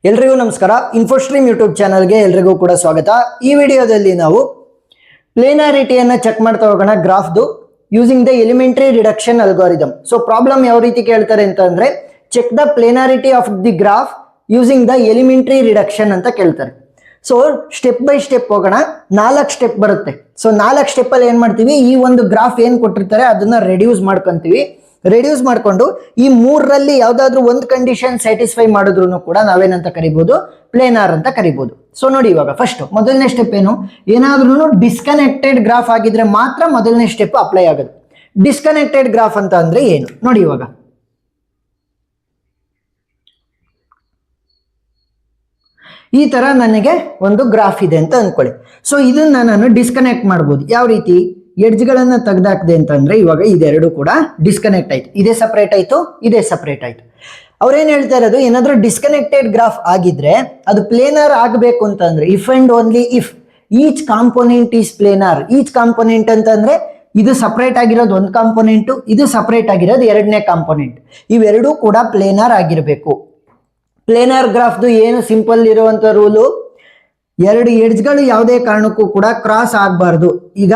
ಎಲ್ರಿಗೂ ನಮಸ್ಕಾರ. ಇನ್ಫೋಸ್ಟ್ರೀಮ್ ಯೂಟ್ಯೂಬ್ ಚಾನಲ್ಗೆ ಎಲ್ರಿಗೂ ಕೂಡ ಸ್ವಾಗತ. ಈ ವಿಡಿಯೋದಲ್ಲಿ ನಾವು ಪ್ಲೇನಾರಿಟಿಯನ್ನು ಚೆಕ್ ಮಾಡ್ತಾ ಹೋಗೋಣ ಗ್ರಾಫ್ದು using the elementary reduction algorithm. So problem ಯಾವ ರೀತಿ ಕೇಳ್ತಾರೆ ಅಂತಂದ್ರೆ check the planarity of the graph using the elementary reduction ಅಂತ ಕೇಳ್ತಾರೆ. ಸೊ ಸ್ಟೆಪ್ ಬೈ ಸ್ಟೆಪ್ ಹೋಗೋಣ. 4 ಸ್ಟೆಪ್ ಬರುತ್ತೆ. ಸೊ 4 ಸ್ಟೆಪ್ ಅಲ್ಲಿ ಏನ್ ಮಾಡ್ತೀವಿ, ಈ ಒಂದು ಗ್ರಾಫ್ ಏನ್ ಕೊಟ್ಟಿರ್ತಾರೆ ಅದನ್ನ ರೆಡ್ಯೂಸ್ ಮಾಡ್ಕೊಂತೀವಿ. ರೆಡ್ಯೂಸ್ ಮಾಡ್ಕೊಂಡು ಈ 3ರಲ್ಲಿ ಯಾವ್ದಾದ್ರು ಒಂದು ಕಂಡೀಷನ್ ಸ್ಯಾಟಿಸ್ಫೈ ಮಾಡಿದ್ರು ಕೂಡ ನಾವೇನಂತ ಕರಿಬಹುದು, ಪ್ಲೇನಾರ್ ಅಂತ ಕರಿಬಹುದು. ಸೊ ನೋಡಿ, ಇವಾಗ ಫಸ್ಟ್ ಮೊದಲನೇ ಸ್ಟೆಪ್ ಏನು, ಏನಾದ್ರೂ ಡಿಸ್ಕನೆಕ್ಟೆಡ್ ಗ್ರಾಫ್ ಆಗಿದ್ರೆ ಮಾತ್ರ ಮೊದಲನೇ ಸ್ಟೆಪ್ ಅಪ್ಲೈ ಆಗೋದು. ಡಿಸ್ಕನೆಕ್ಟೆಡ್ ಗ್ರಾಫ್ ಅಂತ ಅಂದ್ರೆ ಏನು ನೋಡಿ. ಇವಾಗ ಈ ತರ ನನಗೆ ಒಂದು ಗ್ರಾಫ್ ಇದೆ ಅಂತ ಅನ್ಕೊಳ್ಳಿ. ಸೊ ಇದನ್ನ ನಾನು ಡಿಸ್ಕನೆಕ್ಟ್ ಮಾಡ್ಬೋದು. ಯಾವ ರೀತಿ, ಎಡ್ಜ್ಗಳನ್ನ ತೆಗೆದಾಕ್ದೆ ಅಂತಂದ್ರೆ ಇವಾಗ ಇದೆರಡು ಕೂಡ ಡಿಸ್ಕನೆಕ್ಟ್ ಆಯ್ತು. ಇದೇ ಸಪರೇಟ್ ಆಯ್ತು, ಇದೇ ಸಪರೇಟ್ ಆಯ್ತು. ಅವ್ರೇನ್ ಹೇಳ್ತಾ ಇರೋದು, ಏನಾದ್ರೂ ಡಿಸ್ಕನೆಕ್ಟೆಡ್ ಗ್ರಾಫ್ ಆಗಿದ್ರೆ ಅದು ಪ್ಲೇನರ್ ಆಗಬೇಕು ಅಂತಂದ್ರೆ if and only if each component is planar. Each component ಅಂತಂದ್ರೆ ಇದು ಸಪರೇಟ್ ಆಗಿರೋದು ಒಂದು ಕಾಂಪೋನೆಂಟ್, ಇದು ಸಪರೇಟ್ ಆಗಿರೋದು ಎರಡನೇ ಕಾಂಪೋನೆಂಟ್. ಇವೆರಡೂ ಕೂಡ ಪ್ಲೇನರ್ ಆಗಿರಬೇಕು. ಪ್ಲೇನರ್ ಗ್ರಾಫ್ದು ಏನು ಸಿಂಪಲ್ ಇರುವಂತ ರೂಲು, ಎರಡು ಎಡ್ಜ್ಗಳು ಯಾವುದೇ ಕಾರಣಕ್ಕೂ ಕೂಡ ಕ್ರಾಸ್ ಆಗಬಾರ್ದು. ಈಗ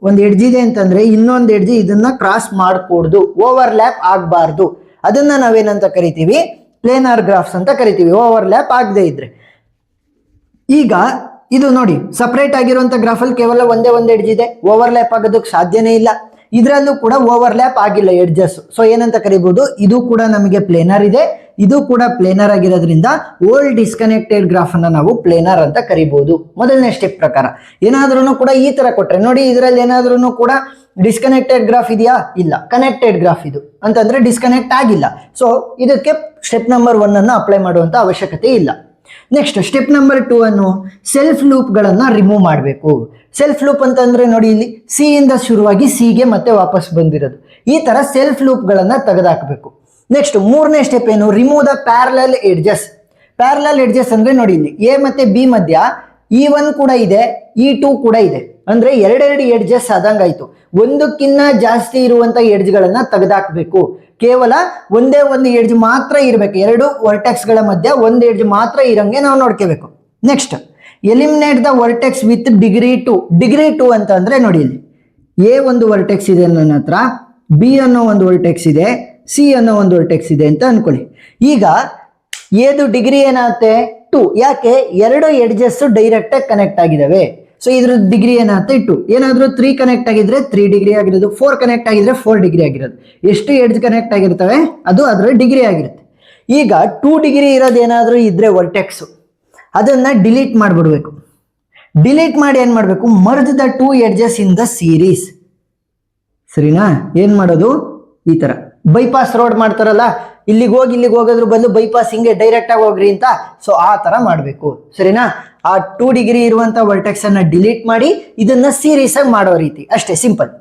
ಒಂದು ಎಡ್ಜ್ ಇದೆ ಅಂತಂದ್ರೆ ಇನ್ನೊಂದು ಎಡ್ಜ್ ಇದನ್ನ ಕ್ರಾಸ್ ಮಾಡಕೂಡದು, ಓವರ್ಲ್ಯಾಪ್ ಆಗಬಾರ್ದು. ಅದನ್ನ ನಾವೇನಂತ ಕರಿತೀವಿ, ಪ್ಲೇನರ್ ಗ್ರಾಫ್ಸ್ ಅಂತ ಕರಿತೀವಿ, ಓವರ್ಲ್ಯಾಪ್ ಆಗದೆ ಇದ್ರೆ. ಈಗ ಇದು ನೋಡಿ, ಸಪರೇಟ್ ಆಗಿರುವಂತ ಗ್ರಾಫಲ್ಲಿ ಕೇವಲ ಒಂದೇ ಒಂದು ಎಡ್ಜ್ ಇದೆ, ಓವರ್ಲ್ಯಾಪ್ ಆಗೋದಕ್ಕೆ ಸಾಧ್ಯನೇ ಇಲ್ಲ. ಇದರಲ್ಲೂ ಕೂಡ ಓವರ್ಲ್ಯಾಪ್ ಆಗಿಲ್ಲ ಎಡ್ಜಸ್. ಸೊ ಏನಂತ ಕರಿಬಹುದು, ಇದು ಕೂಡ ನಮಗೆ ಪ್ಲೇನರ್ ಇದೆ, ಇದು ಕೂಡ ಪ್ಲೇನರ್ ಆಗಿರೋದ್ರಿಂದ ಓಲ್ಡ್ ಡಿಸ್ಕನೆಕ್ಟೆಡ್ ಗ್ರಾಫ್ ಅನ್ನ ನಾವು ಪ್ಲೇನರ್ ಅಂತ ಕರಿಬಹುದು. ಮೊದಲನೇ ಸ್ಟೆಪ್ ಪ್ರಕಾರ ಏನಾದ್ರೂ ಕೂಡ ಈ ತರ ಕೊಟ್ರೆ ನೋಡಿ, ಇದರಲ್ಲಿ ಏನಾದ್ರೂ ಕೂಡ ಡಿಸ್ಕನೆಕ್ಟೆಡ್ ಗ್ರಾಫ್ ಇದೆಯಾ, ಇಲ್ಲ. ಕನೆಕ್ಟೆಡ್ ಗ್ರಾಫ್ ಇದು ಅಂತಂದ್ರೆ ಡಿಸ್ಕನೆಕ್ಟ್ ಆಗಿಲ್ಲ. ಸೊ ಇದಕ್ಕೆ ಸ್ಟೆಪ್ ನಂಬರ್ 1 ಅನ್ನು ಅಪ್ಲೈ ಮಾಡುವಂತ ಅವಶ್ಯಕತೆ ಇಲ್ಲ. ನೆಕ್ಸ್ಟ್ ಸ್ಟೆಪ್ ನಂಬರ್ 2 ಅನ್ನು ಸೆಲ್ಫ್ ಲೂಪ್ ಗಳನ್ನ ರಿಮೂವ್ ಮಾಡಬೇಕು. ಸೆಲ್ಫ್ ಲೂಪ್ ಅಂತಂದ್ರೆ ನೋಡಿ, ಇಲ್ಲಿ ಸಿ ಇಂದ ಶುರುವಾಗಿ ಸಿಗೆ ಮತ್ತೆ ವಾಪಸ್ ಬಂದಿರೋದು. ಈ ತರ ಸೆಲ್ಫ್ ಲೂಪ್ ಗಳನ್ನ ತೆಗೆದಾಕಬೇಕು. ನೆಕ್ಸ್ಟ್ 3ನೇ ಸ್ಟೆಪ್ ಏನು, remove the parallel edges. Parallel edges ಅಂದ್ರೆ ನೋಡಿ, ಇಲ್ಲಿ ಎ ಮತ್ತೆ ಬಿ ಮಧ್ಯ E1 ಕೂಡ ಇದೆ, E2 ಕೂಡ ಇದೆ. ಅಂದ್ರೆ ಎರಡೆರಡು ಎಡ್ಜಸ್ ಆದಂಗಾಯ್ತು. ಒಂದಕ್ಕಿಂತ ಜಾಸ್ತಿ ಇರುವಂತ ಎಡ್ಜ್ಗಳನ್ನ ತೆಗೆದಾಕಬೇಕು. ಕೇವಲ ಒಂದೇ ಒಂದು ಎಡ್ಜ್ ಮಾತ್ರ ಇರಬೇಕು. ಎರಡು ವರ್ಟೆಕ್ಸ್ ಗಳ ಮಧ್ಯ ಒಂದು ಎಡ್ಜ್ ಮಾತ್ರ ಇರಂಗೆ ನಾವು ನೋಡ್ಕೋಬೇಕು. Next eliminate the vertex with degree 2. Degree 2 ಅಂತ ಅಂದ್ರೆ ನೋಡಿ, ಇಲ್ಲಿ ಎ ಒಂದು ವರ್ಟೆಕ್ಸ್ ಇದೆ ನನ್ನ ಹತ್ರ, ಬಿ ಅನ್ನೋ ಒಂದು ವರ್ಟೆಕ್ಸ್ ಇದೆ, ಸಿ ಅನ್ನೋ ಒಂದು ವರ್ಟೆಕ್ಸ್ ಇದೆ ಅಂತ ಅನ್ಕೊಳ್ಳಿ. ಈಗ ಎದು ಡಿಗ್ರಿ ಏನಾಗುತ್ತೆ 2. ಯಾಕೆ, ಎರಡು ಎಡ್ಜಸ್ ಡೈರೆಕ್ಟ್ ಆಗಿ ಕನೆಕ್ಟ್ ಆಗಿದಾವೆ. ಸೊ ಇದ್ರ ಡಿಗ್ರಿ ಏನಾಗುತ್ತೆ 2. ಏನಾದ್ರೂ 3 ಕನೆಕ್ಟ್ ಆಗಿದ್ರೆ 3 ಡಿಗ್ರಿ ಆಗಿರೋದು, 4 ಕನೆಕ್ಟ್ ಆಗಿದ್ರೆ 4 ಡಿಗ್ರಿ ಆಗಿರೋದು. ಎಷ್ಟು ಎಡ್ಜ್ ಕನೆಕ್ಟ್ ಆಗಿರ್ತವೆ ಅದು ಅದರ ಡಿಗ್ರಿ ಆಗಿರುತ್ತೆ. ಈಗ 2 ಡಿಗ್ರಿ ಇರೋದು ಏನಾದ್ರೂ ಇದ್ರೆ ವರ್ಟೆಕ್ಸ್, ಅದನ್ನ ಡಿಲೀಟ್ ಮಾಡಿಬಿಡ್ಬೇಕು. ಡಿಲೀಟ್ ಮಾಡಿ ಏನ್ ಮಾಡ್ಬೇಕು, merge the 2 edges in the series. ಸರಿನಾ? ಏನ್ ಮಾಡೋದು, ಈ ತರ ಬೈಪಾಸ್ ರೋಡ್ ಮಾಡ್ತಾರಲ್ಲ, ಇಲ್ಲಿಗೆ ಹೋಗಿ ಇಲ್ಲಿಗೆ ಹೋಗೋದ್ರ ಬದಲು ಬೈಪಾಸ್ ಹಿಂಗೆ ಡೈರೆಕ್ಟ್ ಆಗಿ ಹೋಗ್ರಿ ಅಂತ. ಸೊ ಆ ತರ ಮಾಡಬೇಕು. ಸರಿನಾ? ಆ 2 ಡಿಗ್ರಿ ಇರುವಂತ ವರ್ಟೆಕ್ಸ್ ಅನ್ನ ಡಿಲೀಟ್ ಮಾಡಿ ಇದನ್ನ ಸೀರೀಸ್ ಆಗಿ ಮಾಡೋ ರೀತಿ, ಅಷ್ಟೇ, ಸಿಂಪಲ್.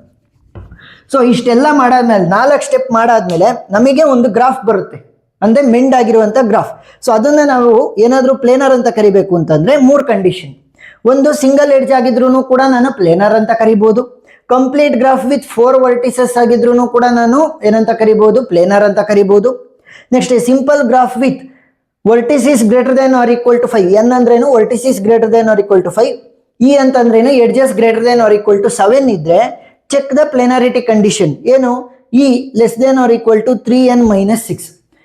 ಸೊ ಇಷ್ಟೆಲ್ಲ ಮಾಡಾದ್ಮೇಲೆ 4 ಸ್ಟೆಪ್ ಮಾಡಾದ್ಮೇಲೆ ನಮಗೆ ಒಂದು ಗ್ರಾಫ್ ಬರುತ್ತೆ, ಅಂದ್ರೆ ಮೆಂಡ್ ಆಗಿರುವಂತ ಗ್ರಾಫ್. ಸೊ ಅದನ್ನ ನಾವು ಏನಾದ್ರೂ ಪ್ಲೇನರ್ ಅಂತ ಕರಿಬೇಕು ಅಂತಂದ್ರೆ 3 ಕಂಡೀಷನ್. ಒಂದು, ಸಿಂಗಲ್ ಎಡ್ಜ್ ಆಗಿದ್ರು ಕೂಡ ನಾನು ಪ್ಲೇನರ್ ಅಂತ ಕರಿಬಹುದು. ಕಂಪ್ಲೀಟ್ ಗ್ರಾಫ್ ವಿತ್ 4 ವರ್ಟಿಸಸ್ ಆಗಿದ್ರು ಕೂಡ ನಾನು ಏನಂತ ಕರಿಬಹುದು, ಪ್ಲೇನರ್ ಅಂತ ಕರಿಬಹುದು. Next simple graph with vertices greater than or equal to 5. N ಅಂದ್ರೇನು, vertices greater than or equal to 5. E ಅಂತಂದ್ರೇನು, edges greater than or equal to 7 ಇದ್ರೆ ಚೆಕ್ ದ ಪ್ಲೇನಾರಿಟಿ ಕಂಡೀಷನ್. ಏನು, E less than or equal to 3n - 6.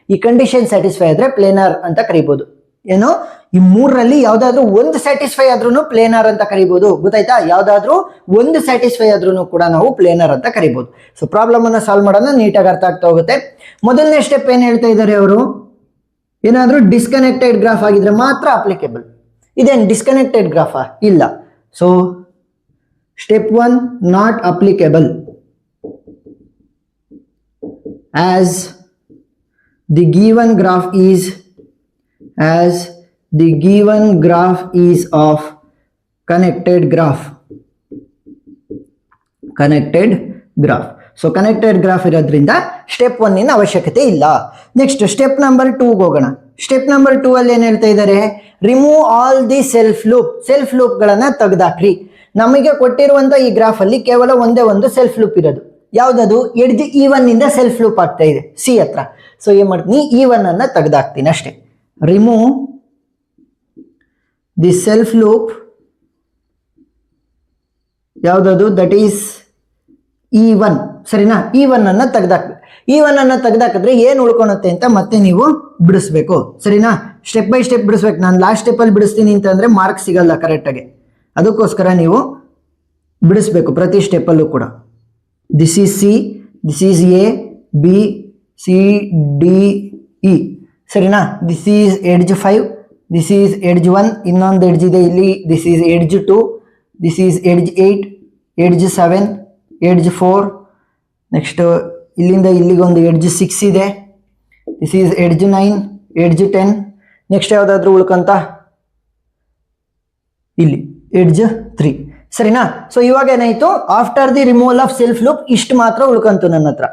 ಈ condition satisfy ಆದ್ರೆ planar ಅಂತ ಕರಿಬಹುದು. ಏನು, ಈ 3ರಲ್ಲಿ ಯಾವ್ದಾದ್ರು ಒಂದು ಸ್ಯಾಟಿಸ್ಫೈ ಆದ್ರೂ ಪ್ಲೇನರ್ ಅಂತ ಕರಿಬಹುದು. ಗೊತ್ತಾಯ್ತಾ? ಯಾವ್ದಾದ್ರು ಒಂದು ಸ್ಯಾಟಿಸ್ಫೈ ಆದ್ರೂ ಕೂಡ ನಾವು ಪ್ಲೇನರ್ ಅಂತ ಕರಿಬಹುದು. ಸೊ ಪ್ರಾಬ್ಲಮ್ ಅನ್ನ ಸಾಲ್ವ್ ಮಾಡೋಣ, ನೀಟಾಗಿ ಅರ್ಥ ಆಗ್ತಾ ಹೋಗುತ್ತೆ. ಮೊದಲನೇ ಸ್ಟೆಪ್ ಏನ್ ಹೇಳ್ತಾ ಇದ್ದಾರೆ ಅವರು, ಏನಾದ್ರೂ ಡಿಸ್ಕನೆಕ್ಟೆಡ್ ಗ್ರಾಫ್ ಆಗಿದ್ರೆ ಮಾತ್ರ ಅಪ್ಲಿಕೇಬಲ್. ಇದೇನು ಡಿಸ್ಕನೆಕ್ಟೆಡ್ ಗ್ರಾಫಾ? ಇಲ್ಲ. So step 1 not applicable as the given graph is of connected graph. So connected graph ಇರೋದ್ರಿಂದ ಸ್ಟೆಪ್ 1 ಇನ ಅವಶ್ಯಕತೆ ಇಲ್ಲ. ನೆಕ್ಸ್ಟ್ ಸ್ಟೆಪ್ ನಂಬರ್ 2 ಹೋಗೋಣ. ಸ್ಟೆಪ್ ನಂಬರ್ 2 ಅಲ್ಲಿ ಏನ್ ಹೇಳ್ತಾ ಇದ್ದಾರೆ, remove all the self loop. Self loop ಗಳನ್ನ ತೆಗೆದಾಕ್ರಿ. ನಮಗೆ ಕೊಟ್ಟಿರುವಂತ ಈ ಗ್ರಾಫ್ ಅಲ್ಲಿ ಕೇವಲ ಒಂದೇ ಒಂದು ಸೆಲ್ಫ್ ಲೂಪ್ ಇರೋದು. ಯಾವ್ದದು, ಎಡ್ಜ್ E1 ಇಂದ ಸೆಲ್ಫ್ ಲೂಪ್ ಆಗ್ತಾ ಇದೆ ಸಿ ಹತ್ರ. ಸೊ ಏನ್ ಮಾಡ್ತೀನಿ, E1 ಅನ್ನ ತೆಗೆದಾಕ್ತೀನಿ ಅಷ್ಟೇ. ರಿಮೂವ್ ದಿ ಸೆಲ್ಫ್ ಲೂಪ್ ಯಾವುದದು, ದಟ್ ಈಸ್ E1. ಸರಿನಾ, E1 ಅನ್ನ ತೆಗೆದಾಕ್ಬೇಕು. E1 ಅನ್ನ ತೆಗೆದಾಕಿದ್ರೆ ಏನು ಉಳ್ಕೊಳುತ್ತೆ ಅಂತ ಮತ್ತೆ ನೀವು ಬಿಡಿಸ್ಬೇಕು. ಸರಿನಾ, ಸ್ಟೆಪ್ ಬೈ ಸ್ಟೆಪ್ ಬಿಡಿಸ್ಬೇಕು. ನಾನು ಲಾಸ್ಟ್ ಸ್ಟೆಪ್ಪಲ್ಲಿ ಬಿಡಿಸ್ತೀನಿ ಅಂತಂದ್ರೆ ಮಾರ್ಕ್ ಸಿಗಲ್ಲ ಕರೆಕ್ಟಾಗಿ, ಅದಕ್ಕೋಸ್ಕರ ನೀವು ಬಿಡಿಸ್ಬೇಕು ಪ್ರತಿ ಸ್ಟೆಪ್ಪಲ್ಲೂ ಕೂಡ. This is C, this is A, B, C, D, E. ಸರಿನಾ, this is edge 5, this is edge 1, ಇನ್ನೊಂದು ಎಡ್ಜ್ ಇದೆ ಇಲ್ಲಿ, this is edge 2, this is edge 8, edge 7, edge 4. Next ಇಲ್ಲಿಂದ ಇಲ್ಲಿಗೊಂದು ಎಡ್ಜ್ 6 ಇದೆ, this is edge 9, edge 10. Next ಯಾವುದಾದ್ರೂ ಉಳ್ಕೊಂತ ಇಲ್ಲಿ ಎಡ್ಜ್ 3. ಸರಿನಾ, ಸೊ ಇವಾಗ ಏನಾಯ್ತು, after the removal of self loop ಇಷ್ಟು ಮಾತ್ರ ಉಳ್ಕೊಂತು ನನ್ನ ಹತ್ರ.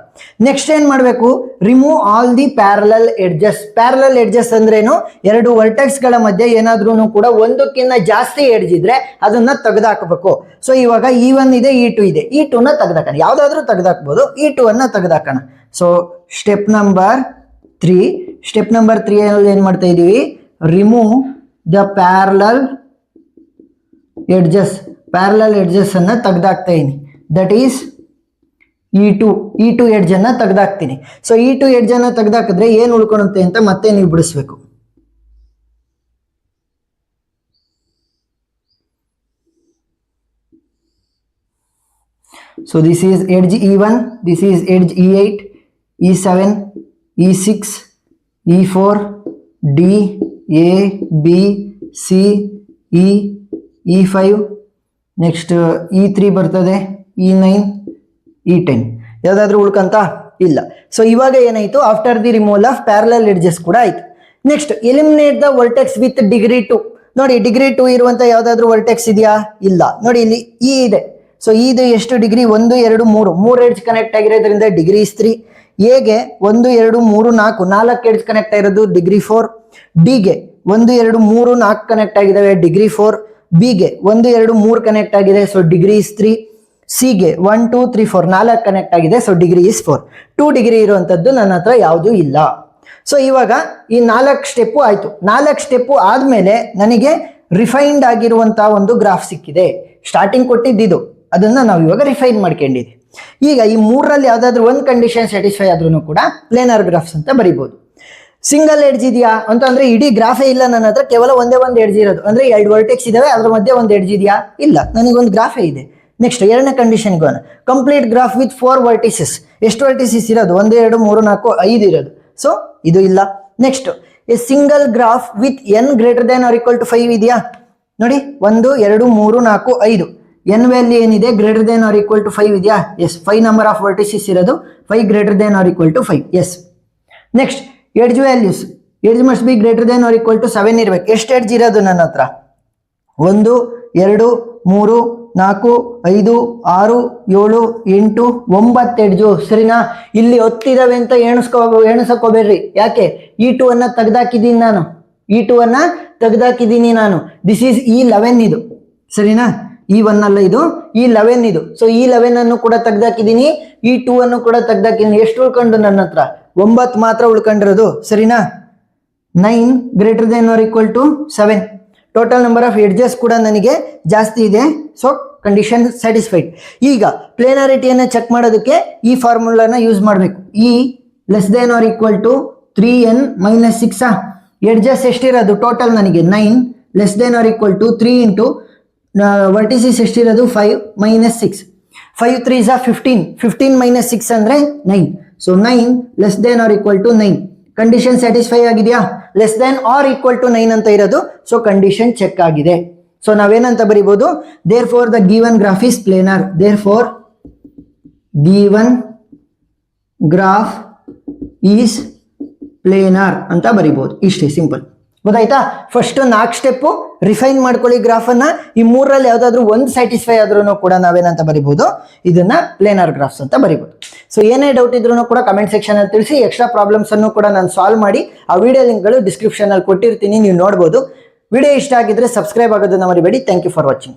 ನೆಕ್ಸ್ಟ್ ಏನ್ ಮಾಡಬೇಕು, remove all the parallel edges. Parallel edges ಅಂದ್ರೇನು, ಎರಡು ವರ್ಟೆಕ್ಸ್ ಗಳ ಮಧ್ಯೆ ಏನಾದ್ರೂ ಕೂಡ ಒಂದಕ್ಕಿಂತ ಜಾಸ್ತಿ ಎಡ್ಜ್ ಇದ್ರೆ ಅದನ್ನ ತೆಗೆದಾಕಬೇಕು. ಸೊ ಇವಾಗ E1 ಇದೆ, E2 ಇದೆ, E2 ನ ತೆಗೆದಾಕೋಣ, ಯಾವ್ದಾದ್ರೂ ತೆಗೆದಾಕ್ಬೋದು, E2 ಅನ್ನ ತೆಗೆದಾಕೋಣ. So step number 3, step number 3 ಅಲ್ಲಿ ಏನ್ ಮಾಡ್ತಾ ಇದೀವಿ, remove the parallel edges. Parallel edges ಅನ್ನ ತೆಗೆದಾಕ್ತಾ ಇದೀನಿ, ದಟ್ ಈಸ್ E2 ಎಡ್ಜ್ ಅನ್ನ ತೆಗೆದಾಕ್ತೀನಿ. ಸೊ E2 ಎಡ್ಜ್ ಅನ್ನ ತೆಗೆದಾಕಿದ್ರೆ ಏನು ಉಳ್ಕೊಳುತ್ತೆ ಅಂತ ಮತ್ತೆ ನೀವು ಬಿಡಿಸ್ಬೇಕು. So this is edge E1, this is edge E8, E7, E6, E4, D, A, B, C, E, E5, next E3 ಬರ್ತದೆ, E9, E10. ಯಾವ್ದಾದ್ರು ಉಳ್ಕಂತ ಇಲ್ಲ. ಸೊ ಇವಾಗ ಏನಾಯ್ತು, after the removal of parallel edges ಕೂಡ ಆಯ್ತು. Next eliminate the vertex with degree 2. ನೋಡಿ degree 2 ಇರುವಂತ ಯಾವ್ದಾದ್ರು ವರ್ಟೆಕ್ಸ್ ಇದೆಯಾ, ಇಲ್ಲ. ನೋಡಿ ಇಲ್ಲಿ E ಇದೆ, ಸೊ ಇದು ಎಷ್ಟು ಡಿಗ್ರಿ, 1, 2, 3 ಎಡ್ಜ್ ಕನೆಕ್ಟ್ ಆಗಿರೋದ್ರಿಂದ ಡಿಗ್ರಿ 3. ಎಗೆ 1, 2, 3, 4 ಎಡ್ಜ್ ಕನೆಕ್ಟ್ ಆಗಿರೋದು ಡಿಗ್ರಿ 4. ಡಿಗೆ 1, 2, 3, 4 ಕನೆಕ್ಟ್ ಆಗಿದಾವೆ, ಡಿಗ್ರಿ 4. ಬಿಗೆ 1, 2, 3 ಕನೆಕ್ಟ್ ಆಗಿದೆ, ಸೊ ಡಿಗ್ರಿ ಇಸ್ 3. ಸಿಗೆ 1, 2, 3, 4 4 ಕನೆಕ್ಟ್ ಆಗಿದೆ, ಸೊ ಡಿಗ್ರಿ ಇಸ್ 4. 2 ಡಿಗ್ರಿ ಇರುವಂತದ್ದು ನನ್ನ ಹತ್ರ ಯಾವುದೂ ಇಲ್ಲ. ಸೊ ಇವಾಗ ಈ 4 ಸ್ಟೆಪ್ಪು ಆಯ್ತು. 4 ಸ್ಟೆಪ್ಪು ಆದ್ಮೇಲೆ ನನಗೆ ರಿಫೈನ್ಡ್ ಆಗಿರುವಂತಹ ಒಂದು ಗ್ರಾಫ್ ಸಿಕ್ಕಿದೆ. ಸ್ಟಾರ್ಟಿಂಗ್ ಕೊಟ್ಟಿದ್ದು ಅದನ್ನ ನಾವು ಇವಾಗ ರಿಫೈನ್ ಮಾಡ್ಕೊಂಡಿದ್ದೀವಿ. ಈಗ ಈ 3ರಲ್ಲಿ ಯಾವ್ದಾದ್ರು ಒಂದು ಕಂಡೀಷನ್ ಸ್ಯಾಟಿಸ್ಫೈ ಆದ್ರೂ ಕೂಡ ಪ್ಲೇನರ್ ಗ್ರಾಫ್ಸ್ ಅಂತ ಬರಿಬಹುದು. ಸಿಂಗಲ್ ಎಡ್ಜ್ ಇದೆಯಾ ಅಂತ ಅಂದ್ರೆ ಇಡೀ ಗ್ರಾಫೇ ಇಲ್ಲ ನನ್ನ ಹತ್ರ, ಕೇವಲ ಒಂದೇ ಒಂದು ಎಡ್ಜ್ ಇರೋದು. ಅಂದ್ರೆ 2 ವರ್ಟೆಕ್ಸ್ ಇದಾವೆ, ಅದ್ರ ಮಧ್ಯೆ ಒಂದು ಎಡ್ಜ್ ಇದೆಯಾ, ಇಲ್ಲ, ನನಗೊಂದು ಗ್ರಾಫೇ ಇದೆ. ನೆಕ್ಸ್ಟ್ ಎರಡನೇ ಕಂಡೀಷನ್ ಗೋಣ, ಕಂಪ್ಲೀಟ್ ಗ್ರಾಫ್ ವಿತ್ 4 ವರ್ಟಿಸಸ್. ಎಷ್ಟು ವರ್ಟಿಸಸ್ ಇರೋದು, 1, 2, 3, 4, 5 ಇರೋದು, ಸೊ ಇದು ಇಲ್ಲ. Next a single graph with n greater than or equal to 5 ಇದೆಯಾ, ನೋಡಿ 1, 2, 3, 4, 5. n ವ್ಯಾಲ್ಯೂ ಏನಿದೆ, greater than or equal to 5 ಇದೆಯಾ, ಎಸ್. 5 ನಂಬರ್ ಆಫ್ ವರ್ಟಿಸಸ್ ಇರೋದು, 5 greater than or equal to 5, yes. Next edge values, edge must be greater than or equal to 7 ಇರಬೇಕು. ಎಷ್ಟು edge ಇರೋದು ನನ್ನ ಹತ್ರ, 1, 2, 3, 4, 5, 6, 7, 8, 9 ಎಡ್ಜು. ಸರಿನಾ, ಇಲ್ಲಿ 10 ಇದಾವೆ ಅಂತ ಎಣಿಸಕೋಬೇಡ್ರಿ. ಯಾಕೆ, E2 ಅನ್ನ ತೆಗೆದಾಕಿದ್ದೀನಿ ನಾನು, E2 ಅನ್ನ ತೆಗೆದಾಕಿದ್ದೀನಿ ನಾನು. ದಿಸ್ ಈಸ್ E11 ಇದು. ಸರಿನಾ, E1 ಅಲ್ಲ ಇದು, E11 ಇದು. ಸೊ E11 ಅನ್ನು ಕೂಡ ತೆಗೆದಾಕಿದ್ದೀನಿ, E2 ಅನ್ನು ಕೂಡ ತೆಗೆದಾಕಿದ್ದೀನಿ. ಎಷ್ಟು ಉಳ್ಕೊಂಡು ನನ್ನ ಹತ್ರ, 9 ಮಾತ್ರ ಉಳ್ಕೊಂಡಿರೋದು. ಸರಿನಾ, 9 greater than or equal to 7. Total number of edges ಕೂಡ ನನಗೆ ಜಾಸ್ತಿ ಇದೆ, ಸೊ ಕಂಡೀಷನ್ ಸ್ಯಾಟಿಸ್ಫೈಡ್. ಈಗ ಪ್ಲೇನಾರಿಟಿಯನ್ನು ಚೆಕ್ ಮಾಡೋದಕ್ಕೆ ಈ ಫಾರ್ಮುಲಾನ ಯೂಸ್ ಮಾಡಬೇಕು. E less than or equal to 3n - 6. Edges ಎಷ್ಟಿರೋದು ಟೋಟಲ್ ನನಗೆ 9, less than or equal to 3 into vertices ಎಷ್ಟಿರೋದು 5 - 6. 5 3s 15, 15 - 6 ಅಂದ್ರೆ 9. So 9 less than or equal to 9. Condition satisfy ಆಗಿದೆಯಾ, less than or equal to 9 ಅಂತ ಇರೋದು, so condition check ಆಗಿದೆ. So ನಾವೇನಂತ ಬರಿಬಹುದು, therefore the given graph is planar. Therefore given graph is planar ಅಂತ ಬರಿಬಹುದು. ಇಷ್ಟೇ ಸಿಂಪಲ್. ಗೊತ್ತಾಯ್ತಾ? ಫಸ್ಟ್ 4 ಸ್ಟೆಪ್ಪು ರಿಫೈನ್ ಮಾಡ್ಕೊಳ್ಳಿ ಗ್ರಾಫ್ ಅನ್ನ. ಈ 3ರಲ್ಲಿ ಯಾವ್ದಾದ್ರು ಒಂದು ಸ್ಯಾಟಿಸ್ಫೈ ಆದ್ರೂ ಕೂಡ ನಾವೇನಂತ ಬರಿಬಹುದು, ಇದನ್ನ ಪ್ಲೇನರ್ ಗ್ರಾಫ್ಸ್ ಅಂತ ಬರಿಬಹುದು. ಸೊ ಏನೇ ಡೌಟ್ ಇದ್ರೂ ಕೂಡ ಕಮೆಂಟ್ ಸೆಕ್ಷನ್ ಅಲ್ಲಿ ತಿಳಿಸಿ. ಎಕ್ಸ್ಟ್ರಾ ಪ್ರಾಬ್ಲಮ್ಸ್ ಅನ್ನು ಕೂಡ ನಾನು ಸಾಲ್ವ್ ಮಾಡಿ ಆ ವಿಡಿಯೋ ಲಿಂಕ್ಗಳು ಡಿಸ್ಕ್ರಿಪ್ಷನ್ ಅಲ್ಲಿ ಕೊಟ್ಟಿರ್ತೀನಿ, ನೀವು ನೋಡಬಹುದು. ವಿಡಿಯೋ ಇಷ್ಟ ಆಗಿದ್ರೆ ಸಬ್ಸ್ಕ್ರೈಬ್ ಆಗೋದನ್ನ ಮರಿಬೇಡಿ. Thank you for watching.